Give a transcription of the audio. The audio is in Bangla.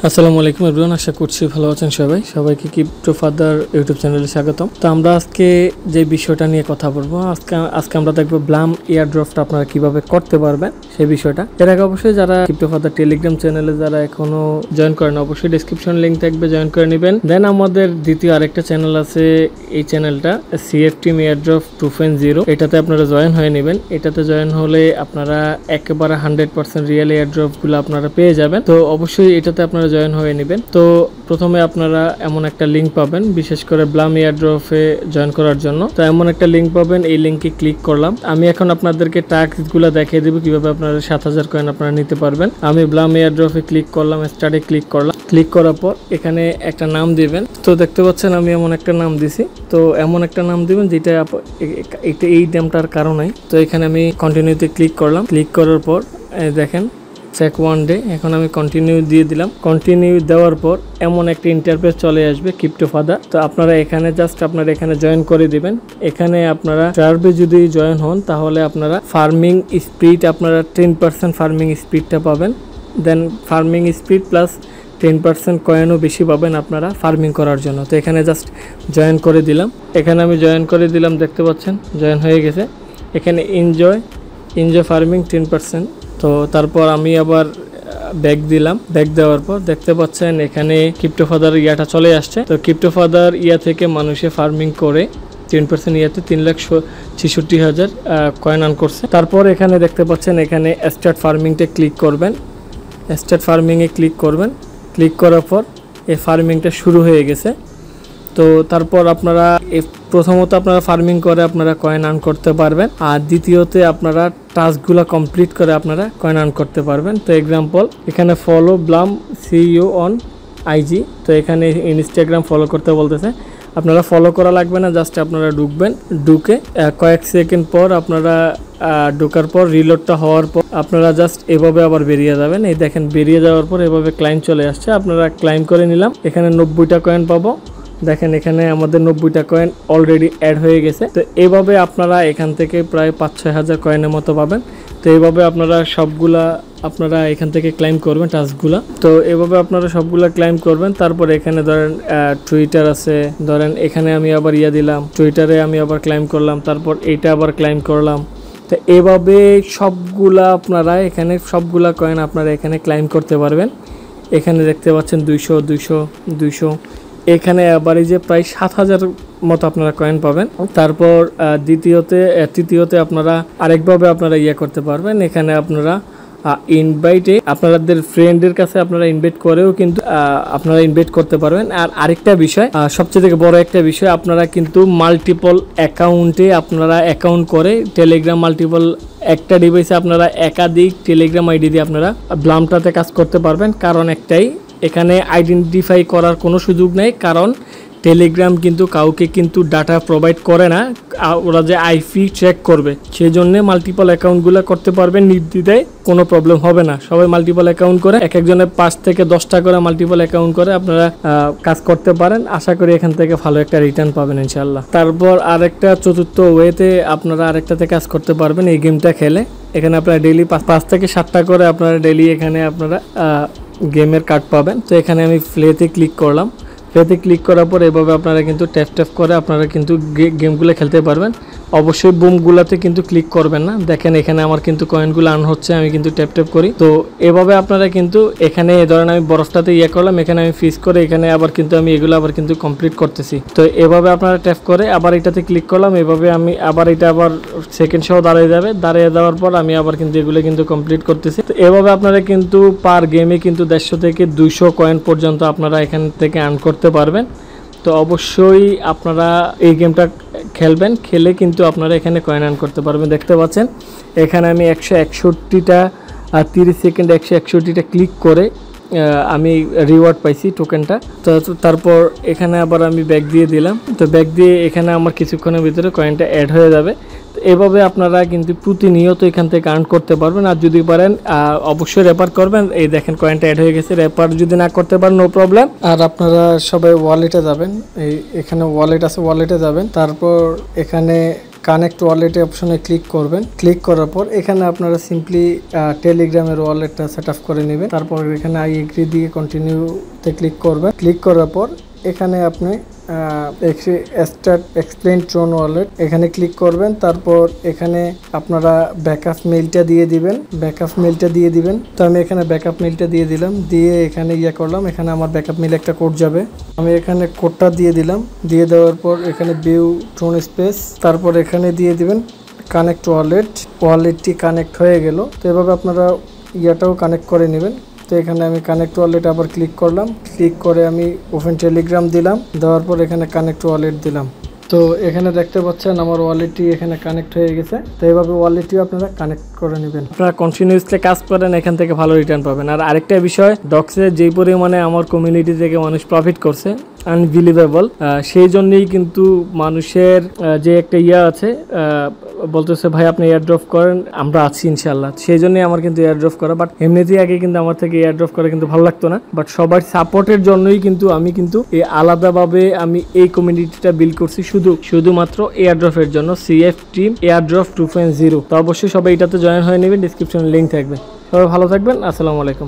আসসালামু আলাইকুম এভরিওয়ান, আশা করছি ভালো আছেন সবাইকে ক্রিপ্টো ফাদার ইউটিউব চ্যানেলে স্বাগতম। তো আমরা আজকে যে বিষয়টা নিয়ে কথা বলবো, আজকে আমরা দেখবো ব্লাম এয়ারড্রপটা আপনারা কিভাবে করতে পারবেন সেই বিষয়টা। এর আগে অবশ্যই যারা ক্রিপ্টো ফাদার টেলিগ্রাম চ্যানেলে যারা এখনো জয়েন করেন, অবশ্যই ডেসক্রিপশন লিংক থাকবে, জয়েন করে নেবেন। দেন আমাদের দ্বিতীয় আরেকটা চ্যানেল আছে, এই চ্যানেলটা সিএফটি এয়ারড্রপ 2.0, এটাতে আপনারা জয়েন হয়ে নেবেন। এটাতে জয়েন হলে আপনারা একেবারে 100% রিয়েল এয়ারড্রপ গুলো আপনারা পেয়ে যাবেন। তো অবশ্যই এটাতে আপনারা জয়েন হয়ে নেবেন। তো প্রথমে আপনারা এমন একটা লিংক পাবেন, বিশেষ করে ব্লাম এয়ারড্রপে জয়েন করার জন্য। তো এমন একটা লিংক পাবেন, এই লিংকে ক্লিক করলাম। আমি এখন আপনাদেরকে টাস্ক গুলো দেখিয়ে দেবো কিভাবে আপনারা 7000 কয়েন আপনারা নিতে পারবেন। আমি ব্লাম এয়ারড্রপে ক্লিক করলাম, স্টার্টে ক্লিক করলাম। ক্লিক করার পর এখানে একটা নাম দিবেন। তো দেখতে পাচ্ছেন আমি এমন একটা নাম দিছি। তো এমন একটা নাম দিবেন যেটা এই নামটার কারণে। তো এখানে আমি কন্টিনিউতে ক্লিক করলাম। ক্লিক করার পর দেখেন চেক 1 ডে। এখন আমি কন্টিনিউ দিয়ে দিলাম। কন্টিনিউ দেওয়ার পর এমন একটা ইন্টারফেস চলে আসবে ক্রিপ্টো ফাদার। তো আপনারা এখানে এখানে জয়েন করে দিবেন। এখানে আপনারা সার্ভে যদি জয়েন হন তাহলে আপনারা ফার্মিং স্পিড আপনারা 10% ফার্মিং স্পিডটা পাবেন। দেন ফার্মিং স্পিড প্লাস 10% কয়েনও বেশি পাবেন আপনারা ফার্মিং করার জন্য। তো এখানে জাস্ট জয়েন করে দিলাম। এখানে আমি জয়েন করে দিলাম, দেখতে পাচ্ছেন জয়েন হয়ে গেছে। এখানে এনজয় ফার্মিং 10%। তো তারপর আমি আবার ব্যাক দিলাম। ব্যাক দেওয়ার পর দেখতে পাচ্ছেন এখানে ক্রিপ্টো ফাদার ইয়াটা চলে আসছে। তো ক্রিপ্টো ফাদার ইয়া থেকে মানুষে ফার্মিং করে 10% ইয়াতে 3,66,000 কয়েন আর্ন করছে। তারপর এখানে দেখতে পাচ্ছেন এখানে স্টার্ট ফার্মিংটা ক্লিক করবেন। স্টার্ট ফার্মিংয়ে ক্লিক করবেন। ক্লিক করার পর এই ফার্মিংটা শুরু হয়ে গেছে। তো তারপর আপনারা প্রথমত আপনারা ফার্মিং করে আপনারা কয়েন আর্ন করতে পারবেন, আর দ্বিতীয়তে আপনারা টাস্কগুলো কমপ্লিট করে আপনারা কয়েন আর্ন করতে পারবেন। তো এক্সাম্পল এখানে follow Blum CEO on IG. তো এখানে ইনস্টাগ্রাম ফলো করতে বলতেছে। আপনারা ফলো করা লাগবে না, জাস্ট আপনারা ঢুকবেন। ঢুকে কয়েক সেকেন্ড পর আপনারা ঢোকার পর রিলোডটা হওয়ার পর আপনারা জাস্ট এভাবে আবার বেরিয়ে যাবেন। এই দেখেন বেরিয়ে যাওয়ার পর এভাবে ক্লাইম চলে আসছে। আপনারা ক্লাইম করে নিলাম। এখানে 90টা কয়েন পাবো। দেখেন এখানে আমাদের 90টা কয়েন অলরেডি অ্যাড হয়ে গেছে। তো এইভাবে আপনারা এখান থেকে প্রায় 5-6 হাজার কয়েনের মতো পাবেন। তো এইভাবে আপনারা সবগুলা আপনারা এখান থেকে ক্লাইম করবেন টাস্কগুলা। তো এভাবে আপনারা সবগুলা ক্লাইম করবেন। তারপর এখানে ধরেন টুইটার আছে, ধরেন এখানে আমি আবার দিলাম, টুইটারে আমি আবার ক্লাইম করলাম, তারপর এইটা আবার ক্লাইম করলাম। তো এভাবে সবগুলা আপনারা এখানে সবগুলা কয়েন আপনারা এখানে ক্লাইম করতে পারবেন। এখানে দেখতে পাচ্ছেন 200 এখানে আবার এই যে প্রায় 7000 মতো আপনারা কয়েন পাবেন। তারপর তৃতীয়তে আপনারা আরেকভাবে আপনারা করতে পারবেন। এখানে আপনারা ইনভাইটে আপনাদের ফ্রেন্ডের কাছে আপনারা ইনভাইট করেও কিন্তু আপনারা ইনভাইট করতে পারবেন। আর আরেকটা বিষয়, সবচেয়ে থেকে বড় একটা বিষয়, আপনারা কিন্তু মাল্টিপল অ্যাকাউন্টে আপনারা অ্যাকাউন্ট করে টেলিগ্রাম মাল্টিপল একটা ডিভাইসে আপনারা একাধিক টেলিগ্রাম আইডি দিয়ে আপনারা ব্লামটাতে কাজ করতে পারবেন। কারণ একটাই, এখানে আইডেন্টিফাই করার কোনো সুযোগ নেই। কারণ টেলিগ্রাম কিন্তু কাউকে কিন্তু ডাটা প্রোভাইড করে না, ওরা যে আইপি চেক করবে, সেই জন্য মাল্টিপল অ্যাকাউন্টগুলো করতে পারবেন নির্দ্বিধায়, কোনো প্রবলেম হবে না। সবাই মাল্টিপল অ্যাকাউন্ট করে এক একজনের 5 থেকে 10টা করে মাল্টিপল অ্যাকাউন্ট করে আপনারা কাজ করতে পারেন। আশা করি এখান থেকে ভালো একটা রিটার্ন পাবেন ইনশাল্লাহ। তারপর আরেকটা চতুর্থ ওয়েতে আপনারা আরেকটাতে কাজ করতে পারবেন এই গেমটা খেলে। এখানে আপনারা ডেইলি 5 থেকে 7টা করে আপনারা ডেইলি এখানে আপনারা গেমের কার্ড পাবেন। তো এখানে আমি প্লেতে ক্লিক করলাম। প্লেতে ক্লিক করার পর এভাবে আপনারা কিন্তু ট্যাপ করে আপনারা কিন্তু গেমগুলো খেলতে পারবেন। অবশ্যই বুমগুলাতে কিন্তু ক্লিক করবেন না। দেখেন এখানে আমার কিন্তু কয়েনগুলো আর্ন হচ্ছে, আমি কিন্তু ট্যাপ করি। তো এভাবে আপনারা কিন্তু এখানে ধরেন আমি বরফটাতে করলাম, এখানে আমি ফিস করে এখানে আবার কিন্তু আমি এগুলো আবার কিন্তু কমপ্লিট করতেছি। তো এভাবে আপনারা ট্যাপ করে আবার এটাতে ক্লিক করলাম। এভাবে আমি আবার এটা আবার সেকেন্ড সহ দাঁড়িয়ে যাবে। দাঁড়িয়ে যাওয়ার পর আমি আবার কিন্তু এগুলো কিন্তু কমপ্লিট করতেছি। তো এভাবে আপনারা কিন্তু পার গেমে কিন্তু 150 থেকে 200 কয়েন পর্যন্ত আপনারা এখান থেকে আর্ন করতে পারবেন। তো অবশ্যই আপনারা এই গেমটা খেলবেন, খেলে কিন্তু আপনারা এখানে কয়েন আর্ন করতে পারবেন। দেখতে পাচ্ছেন এখানে আমি 161টা 30 সেকেন্ডে 161টা ক্লিক করে আমি রিওয়ার্ড পাইছি টোকেনটা। তো তারপর এখানে আবার আমি ব্যাক দিয়ে দিলাম। তো ব্যাক দিয়ে এখানে আমার কিছুক্ষণের ভিতরে কয়েনটা অ্যাড হয়ে যাবে। তো এভাবে আপনারা কিন্তু প্রতিনিয়ত এখান থেকে আর্ন করতে পারবেন। আর যদি পারেন অবশ্যই রেফার করবেন। এই দেখেন কয়েনটা অ্যাড হয়ে গেছে। রেফার যদি না করতে পারেন নো প্রবলেম। আর আপনারা সবাই ওয়ালেটে যাবেন, এখানে ওয়ালেট আছে, ওয়ালেটে যাবেন। তারপর এখানে কানেক্ট ওয়ালেট অপশনে ক্লিক করবেন। ক্লিক করার পর এখানে আপনারা সিম্পলি টেলিগ্রামের ওয়ালেটটা সেট আপ করে নেবেন। তারপর এখানে আই এগ্রি দিয়ে কন্টিনিউতে ক্লিক করবেন। ক্লিক করার পর এখানে আপনি স্টার্ট এক্সপ্লেইন ট্রোন ওয়ালেট এখানে ক্লিক করবেন। তারপর এখানে আপনারা ব্যাকআপ মেইলটা দিয়ে দিবেন। তো আমি এখানে ব্যাকআপ মেইলটা দিয়ে দিলাম, দিয়ে এখানে করলাম। এখানে আমার ব্যাকআপ মেইল একটা কোড যাবে, আমি এখানে কোডটা দিয়ে দিলাম। দিয়ে দেওয়ার পর এখানে ভিউ ট্রোন স্পেস, তারপর এখানে দিয়ে দিবেন কানেক্ট ওয়ালেটটি কানেক্ট হয়ে গেল। তো এভাবে আপনারা ইয়াটাও কানেক্ট করে নেবেন। তো এখানে আমি কানেক্ট ওয়ালেট আবার ক্লিক করলাম, ক্লিক করে আমি ওপেন টেলিগ্রাম দিলাম, দেওয়ার পর এখানে কানেক্ট ওয়ালেট দিলাম। তো এখানে দেখতে পাচ্ছেন আমার ওয়ালেটটি এখানে কানেক্ট হয়ে গেছে। তো এইভাবে ওয়ালেটটিও আপনারা কানেক্ট করে নেবেন। আপনারা কন্টিনিউসলি কাজ করেন, এখান থেকে ভালো রিটার্ন পাবেন। আর আরেকটা বিষয়, ডক্সে যেই পরিমাণে আমার কমিউনিটি থেকে মানুষ প্রফিট করছে আনবিলিভেবল, সেই জন্যই কিন্তু মানুষের যে একটা আছে বলতেছে ভাই আপনি এয়ারড্রপ করেন, আমরা আছি ইনশাল্লাহ। সেই জন্যই আমার কিন্তু এয়ারড্রপ করা। বাট এমনিতেই আগে কিন্তু আমার থেকে এয়ারড্রপ করা কিন্তু ভালো লাগতো না। বাট সবার সাপোর্টের জন্যই কিন্তু আমি এই আলাদাভাবে আমি এই কমিউনিটিটা বিল্ড করছি শুধুমাত্র এয়ারড্রপের জন্য, সিএফ টিম এয়ারড্রপ 2.0। তো অবশ্যই সবাই এটাতে জয়েন হয়ে নেবেন, ডিসক্রিপশনে লিঙ্ক থাকবে। সবাই ভালো থাকবেন, আসসালামু আলাইকুম।